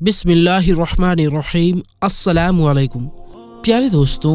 बिस्मिल्लाहिर्रहमानिर्रहीम। अस्सलामु अलैकुम। प्यारे दोस्तों,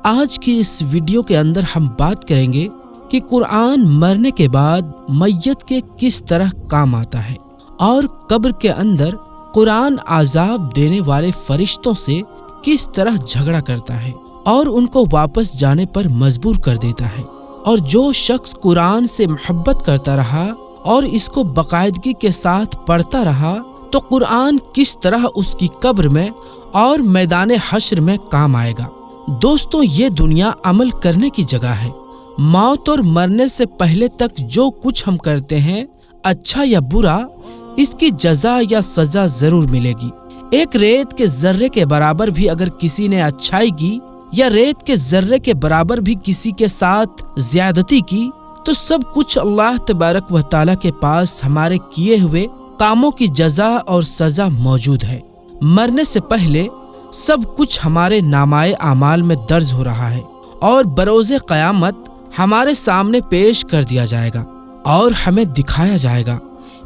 आज की इस वीडियो के अंदर हम बात करेंगे कि कुरान मरने के बाद मैयत के किस तरह काम आता है और कब्र के अंदर कुरान आजाब देने वाले फरिश्तों से किस तरह झगड़ा करता है और उनको वापस जाने पर मजबूर कर देता है। और जो शख्स कुरान से मोहब्बत करता रहा और इसको बाकायदगी के साथ पढ़ता रहा तो कुरान किस तरह उसकी कब्र में और मैदान हश्र में काम आएगा। दोस्तों, ये दुनिया अमल करने की जगह है। मौत और मरने से पहले तक जो कुछ हम करते हैं, अच्छा या बुरा, इसकी जजा या सजा जरूर मिलेगी। एक रेत के जर्रे के बराबर भी अगर किसी ने अच्छाई की या रेत के जर्रे के बराबर भी किसी के साथ ज्यादती की तो सब कुछ अल्लाह तबारक व तआला के पास हमारे किए हुए कामों की जजा और सजा मौजूद है। मरने से पहले सब कुछ हमारे नामाए आमाल में दर्ज हो रहा है और बरोज़े क़यामत हमारे सामने पेश कर दिया जाएगा और हमें दिखाया जाएगा।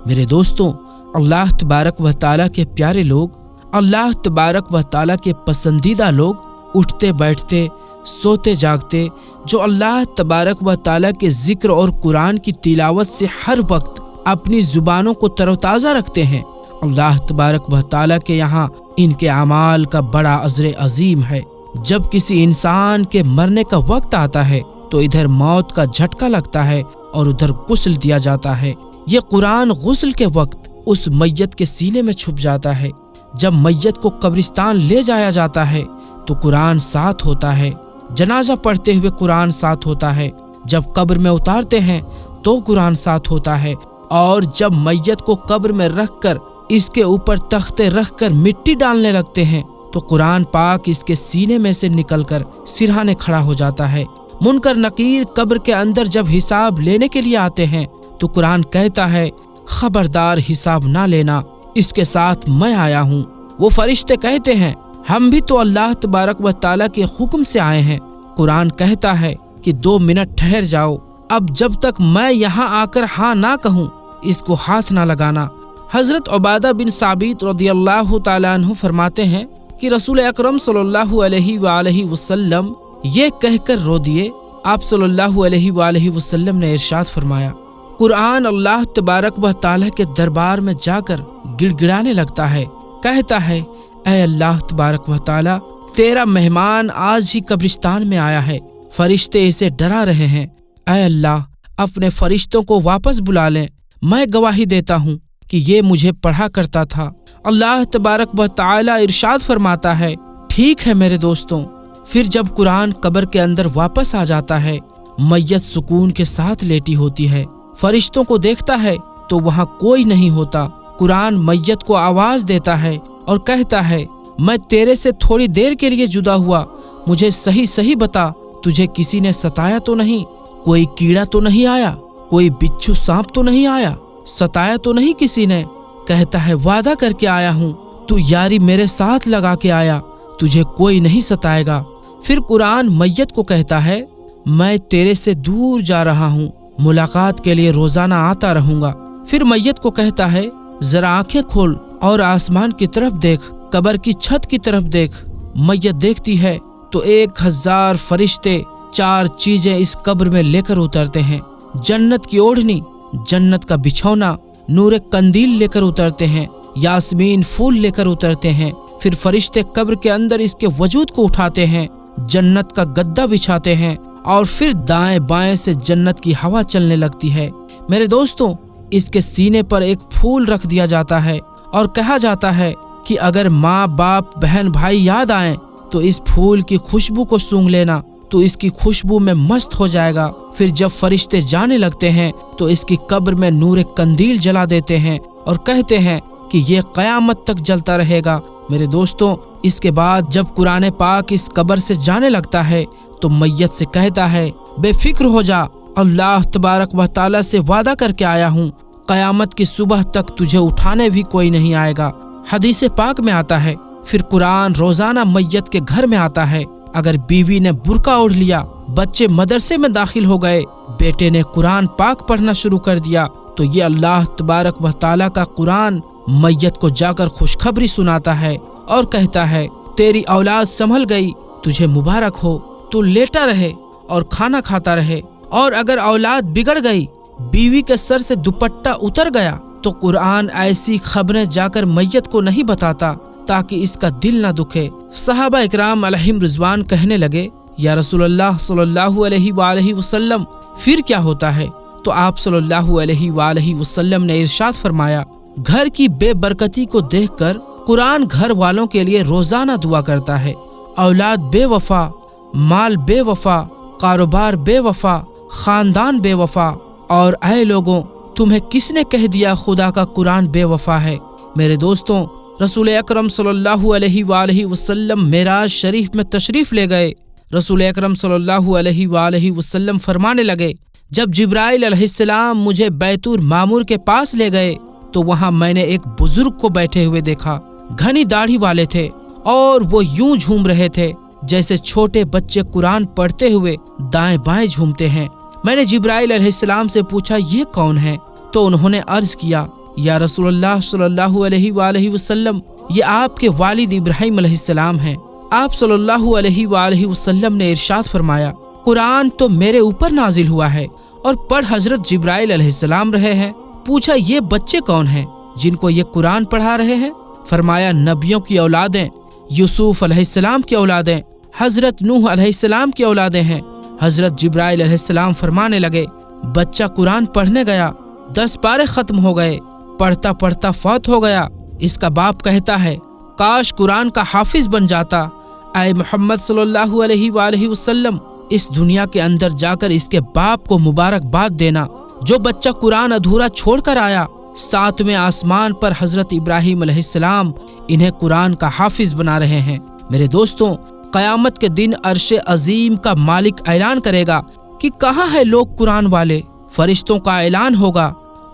मेरे दोस्तों, अल्लाह तबारक व तआला के प्यारे लोग, अल्लाह तबारक व तआला के पसंदीदा लोग, उठते बैठते सोते जागते, जो अल्लाह तबारक व तआला के जिक्र और कुरान की तिलावत से हर वक्त अपनी जुबानों को तरोताज़ा रखते हैं, अल्लाह तबारक व तआला के यहाँ इनके अमाल का बड़ा अज़्र अजीम है। जब किसी इंसान के मरने का वक्त आता है तो इधर मौत का झटका लगता है और उधर गुस्ल दिया जाता है। ये कुरान गुस्ल के वक्त उस मैयत के सीने में छुप जाता है। जब मैयत को कब्रिस्तान ले जाया जाता है तो कुरान साथ होता है। जनाजा पढ़ते हुए कुरान साथ होता है। जब कब्र में उतारते हैं तो कुरान साथ होता है और जब मैयत को कब्र में रखकर इसके ऊपर तख्ते रखकर मिट्टी डालने लगते हैं तो कुरान पाक इसके सीने में से निकलकर सिरहाने खड़ा हो जाता है। मुनकर नकीर कब्र के अंदर जब हिसाब लेने के लिए आते हैं तो कुरान कहता है, खबरदार हिसाब ना लेना, इसके साथ मैं आया हूँ। वो फरिश्ते कहते हैं, हम भी तो अल्लाह तबारक व तआला के हुक्म से आए हैं। कुरान कहता है कि 2 मिनट ठहर जाओ, अब जब तक मैं यहाँ आकर हाँ ना कहूँ इसको हाथ ना लगाना। हजरत उबादा बिन साबित रदियल्लाहु ताला अन्हु फरमाते हैं कि रसूल अकरम सल्लल्लाहु अलैहि वसल्लम ये कहकर रो दिए। आप सल्लल्लाहु अलैहि वसल्लम ने इरशाद फरमाया, कुरान अल्लाह तबारक व तआला के दरबार में जाकर गिड़गिड़ाने लगता है, कहता है, ऐ अल्लाह तबारक व तआला, तेरा मेहमान आज ही कब्रिस्तान में आया है, फरिश्ते इसे डरा रहे हैं। ऐ अल्लाह, अपने फरिश्तों को वापस बुला लें। मैं गवाही देता हूँ कि ये मुझे पढ़ा करता था। अल्लाह तबारक व तआला इरशाद फरमाता है, ठीक है मेरे दोस्तों। फिर जब कुरान कब्र के अंदर वापस आ जाता है, मैयत सुकून के साथ लेटी होती है। फरिश्तों को देखता है तो वहाँ कोई नहीं होता। कुरान मैयत को आवाज देता है और कहता है, मैं तेरे से थोड़ी देर के लिए जुदा हुआ, मुझे सही सही बता, तुझे किसी ने सताया तो नहीं, कोई कीड़ा तो नहीं आया, कोई बिच्छू सांप तो नहीं आया, सताया तो नहीं किसी ने? कहता है, वादा करके आया हूँ, तू यारी मेरे साथ लगा के आया, तुझे कोई नहीं सताएगा। फिर कुरान मैयत को कहता है, मैं तेरे से दूर जा रहा हूँ, मुलाकात के लिए रोजाना आता रहूंगा। फिर मैयत को कहता है, जरा आंखें खोल और आसमान की तरफ देख, कब्र की छत की तरफ देख। मैयत देखती है तो 1000 फरिश्ते 4 चीजें इस कब्र में लेकर उतरते हैं। जन्नत की ओढ़नी, जन्नत का बिछौना, नूरे कंदील लेकर उतरते हैं, यास्मीन फूल लेकर उतरते हैं। फिर फरिश्ते कब्र के अंदर इसके वजूद को उठाते हैं, जन्नत का गद्दा बिछाते हैं और फिर दाएं बाएं से जन्नत की हवा चलने लगती है। मेरे दोस्तों, इसके सीने पर एक फूल रख दिया जाता है और कहा जाता है कि अगर माँ बाप बहन भाई याद आए तो इस फूल की खुशबू को सूंघ लेना, तो इसकी खुशबू में मस्त हो जाएगा। फिर जब फरिश्ते जाने लगते हैं तो इसकी कब्र में नूरे कंदील जला देते हैं और कहते हैं कि ये क़यामत तक जलता रहेगा। मेरे दोस्तों, इसके बाद जब कुरान पाक इस कब्र से जाने लगता है तो मैयत से कहता है, बेफिक्र हो जा, अल्लाह तबारक व तआला से वादा करके आया हूँ, क़यामत की सुबह तक तुझे उठाने भी कोई नहीं आएगा। हदीस पाक में आता है, फिर कुरान रोजाना मैयत के घर में आता है। अगर बीवी ने बुर्का ओढ़ लिया, बच्चे मदरसे में दाखिल हो गए, बेटे ने कुरान पाक पढ़ना शुरू कर दिया, तो ये अल्लाह तबारक व तआला का कुरान मैयत को जाकर खुशखबरी सुनाता है और कहता है, तेरी औलाद संभल गई, तुझे मुबारक हो, तू लेटा रहे और खाना खाता रहे। और अगर औलाद बिगड़ गई, बीवी के सर से दुपट्टा उतर गया, तो कुरान ऐसी खबरें जाकर मैयत को नहीं बताता ताकि इसका दिल न दुखे। सहाबा इकराम अलैहिम रिज़वान कहने लगे, या रसूलल्लाह सल्लल्लाहु अलैहि वसल्लम, फिर क्या होता है? तो आप सल्लल्लाहु अलैहि वसल्लम ने इरशाद फरमाया, घर की बेबरकती को देखकर कुरान घर वालों के लिए रोजाना दुआ करता है। औलाद बेवफा, माल बेवफा, कारोबार बेवफा, खानदान बेवफा, और ऐ लोगों, तुम्हें किसने कह दिया खुदा का कुरान बेवफा है? मेरे दोस्तों, रसूल अकरम सल्लल्लाहु अलैहि वसल्लम मेराज शरीफ में तशरीफ ले गए। रसूल अकरम सल्लल्लाहु अलैहि वसल्लम फरमाने लगे, जब जिब्राइल अलैहिस्सलाम मुझे बैतुल मामूर के पास ले गए तो वहां मैंने एक बुजुर्ग को बैठे हुए देखा। घनी दाढ़ी वाले थे और वो यूं झूम रहे थे जैसे छोटे बच्चे कुरान पढ़ते हुए दाएं बाएं झूमते हैं। मैंने जिब्राइल अलैहिस्सलाम से पूछा, ये कौन है? तो उन्होंने अर्ज किया, या रसूलुल्लाह सल्लल्लाहु अलैहि वसल्लम, ये आपके वालिद इब्राहिम अलैहिस्सलाम हैं। आप सल्लल्लाहु अलैहि वसल्लम ने इरशाद फरमाया, कुरान तो मेरे ऊपर नाजिल हुआ है और पढ़ हजरत जिब्राइल अलैहिस्सलाम रहे हैं। पूछा, ये बच्चे कौन हैं जिनको ये कुरान पढ़ा रहे हैं? फरमाया, नबियों की औलादें, यूसुफ अलैहिस्सलाम की औलादें, हजरत नूह अलैहिस्सलाम की औलादें हैं। हजरत जिब्राइल अलैहिस्सलाम फरमाने लगे, बच्चा कुरान पढ़ने गया, 10 पारे खत्म हो गए, पढ़ता पढ़ता फौत हो गया। इसका बाप कहता है, काश कुरान का हाफिज बन जाता। ऐ मोहम्मद सल्लल्लाहु अलैहि वसल्लम, इस दुनिया के अंदर जाकर इसके बाप को मुबारकबाद देना। जो बच्चा कुरान अधूरा छोड़कर आया, 7वें आसमान पर हजरत इब्राहिम अलैहिस्सलाम इन्हें कुरान का हाफिज बना रहे हैं। मेरे दोस्तों, कयामत के दिन अर्शे अजीम का मालिक ऐलान करेगा कि कहाँ है लोग कुरान वाले? फरिश्तों का ऐलान होगा,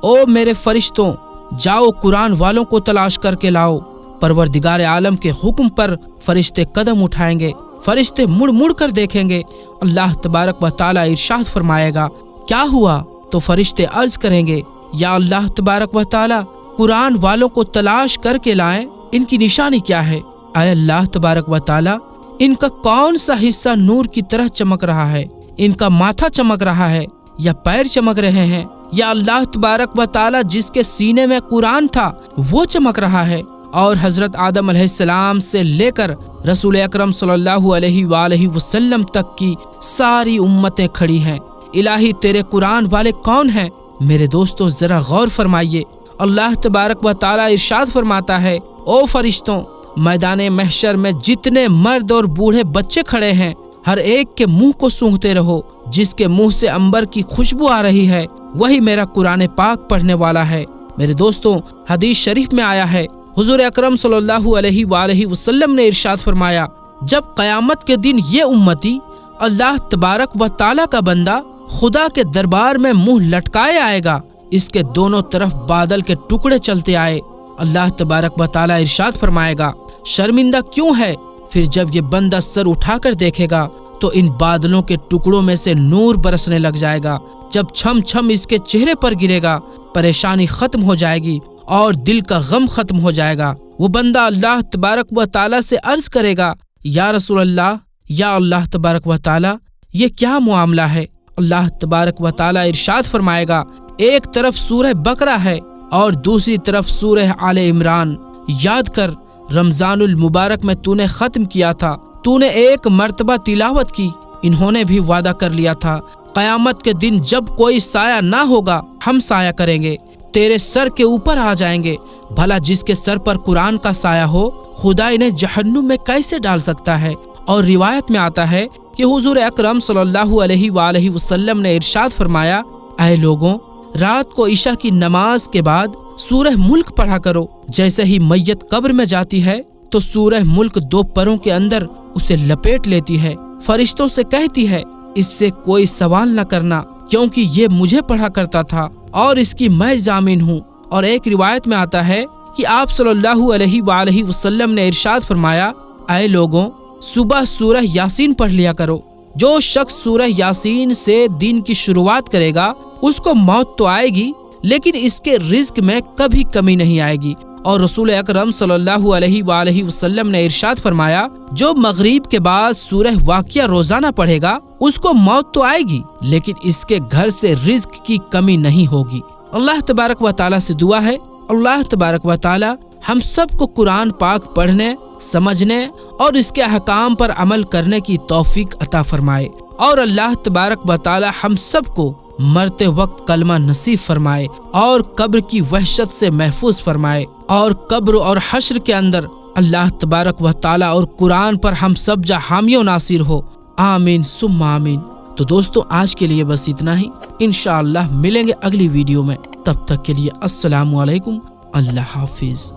ओ मेरे फरिश्तों, जाओ कुरान वालों को तलाश करके लाओ। परवरदिगार आलम के हुक्म पर फरिश्ते कदम उठाएंगे, फरिश्ते मुड़ मुड़ कर देखेंगे। अल्लाह तबारक व तआला इरशाद फरमाएगा, क्या हुआ? तो फरिश्ते अर्ज करेंगे, या अल्लाह तबारक व तआला, कुरान वालों को तलाश करके लाएं, इनकी निशानी क्या है? ऐ अल्लाह तबारक व तआला, इनका कौन सा हिस्सा नूर की तरह चमक रहा है? इनका माथा चमक रहा है या पैर चमक रहे हैं? या अल्लाह तबारक व तआला जिसके सीने में कुरान था वो चमक रहा है? और हजरत आदम अलैहिस्सलाम से लेकर रसूल अकरम सल्लल्लाहु अलैहि वसल्लम तक की सारी उम्मतें खड़ी हैं। इलाही, तेरे कुरान वाले कौन हैं? मेरे दोस्तों, जरा गौर फरमाइए। अल्लाह तबारक व तआला इरशाद फरमाता है, ओ फरिश्तों, मैदान महशर में जितने मर्द और बूढ़े बच्चे खड़े हैं, हर एक के मुंह को सूंघते रहो। जिसके मुंह से अंबर की खुशबू आ रही है वही मेरा कुरान पाक पढ़ने वाला है। मेरे दोस्तों, हदीस शरीफ में आया है, हुजूर अकरम सल्लल्लाहु अलैहि वसल्लम ने इरशाद फरमाया, जब कयामत के दिन ये उम्मती अल्लाह तबारक व तआला का बंदा खुदा के दरबार में मुंह लटकाए आएगा, इसके दोनों तरफ बादल के टुकड़े चलते आए। अल्लाह तबारक व तआला इरशाद फरमाएगा, शर्मिंदा क्यों है? फिर जब ये बंदा सर उठाकर देखेगा तो इन बादलों के टुकड़ों में से नूर बरसने लग जाएगा। जब छम छम इसके चेहरे पर गिरेगा, परेशानी खत्म हो जाएगी और दिल का गम खत्म हो जाएगा। वो बंदा अल्लाह तबारक व तआला से अर्ज करेगा, या रसूल अल्लाह, या अल्लाह तबारक व तआला, ये क्या मामला है? अल्लाह तबारक व तआला इरशाद फरमाएगा, एक तरफ सूरह बकरा है और दूसरी तरफ सूरह आले इमरान। याद कर, रमजानुल मुबारक में तूने खत्म किया था, तूने एक मर्तबा तिलावत की। इन्होंने भी वादा कर लिया था, कयामत के दिन जब कोई साया ना होगा, हम साया करेंगे, तेरे सर के ऊपर आ जाएंगे। भला जिसके सर पर कुरान का साया हो, खुदा इन्हें जहन्नुम में कैसे डाल सकता है? और रिवायत में आता है कि हुजूर अकरम सल्लल्लाहु अलैहि वसल्लम ने इरशाद फरमाया, ऐ लोगों, रात को ईशा की नमाज के बाद सूरह मुल्क पढ़ा करो। जैसे ही मैयत कब्र में जाती है तो सूरह मुल्क 2 परों के अंदर उसे लपेट लेती है। फरिश्तों से कहती है, इससे कोई सवाल न करना, क्योंकि ये मुझे पढ़ा करता था और इसकी मैं जामीन हूँ। और एक रिवायत में आता है कि आप सल्लल्लाहु अलैहि वसल्लम ने इरशाद फरमाया, ऐ लोगों, सुबह सूरह यासीन पढ़ लिया करो। जो शख्स सूरह यासीन से दिन की शुरुआत करेगा उसको मौत तो आएगी, लेकिन इसके रिज्क में कभी कमी नहीं आएगी اور رسول اکرم صلی اللہ علیہ وآلہ وسلم نے ارشاد فرمایا، جو مغرب کے بعد سورہ واقعہ روزانہ پڑھے گا اس کو موت تو آئے گی لیکن اس کے گھر سے رزق کی کمی نہیں ہوگی۔ اللہ تبارک و تعالیٰ سے دعا ہے، اللہ تبارک و تعالیٰ ہم سب کو قرآن پاک پڑھنے، سمجھنے اور اس کے احکام پر عمل کرنے کی توفیق عطا فرمائے، اور اللہ تبارک و تعالیٰ ہم سب کو مرتے وقت کلمہ نصیب فرمائے اور قبر کی وحشت سے محفوظ فرمائے، اور قبر اور حشر کے اندر اللہ تبارک و تعالیٰ اور قرآن پر ہم سب جا حامی و ناصر ہو، آمین ثم آمین۔ تو دوستو آج کے لیے بس اتنا ہی، انشاءاللہ ملیں گے اگلی ویڈیو میں، تب تک کے لیے السلام علیکم، اللہ حافظ۔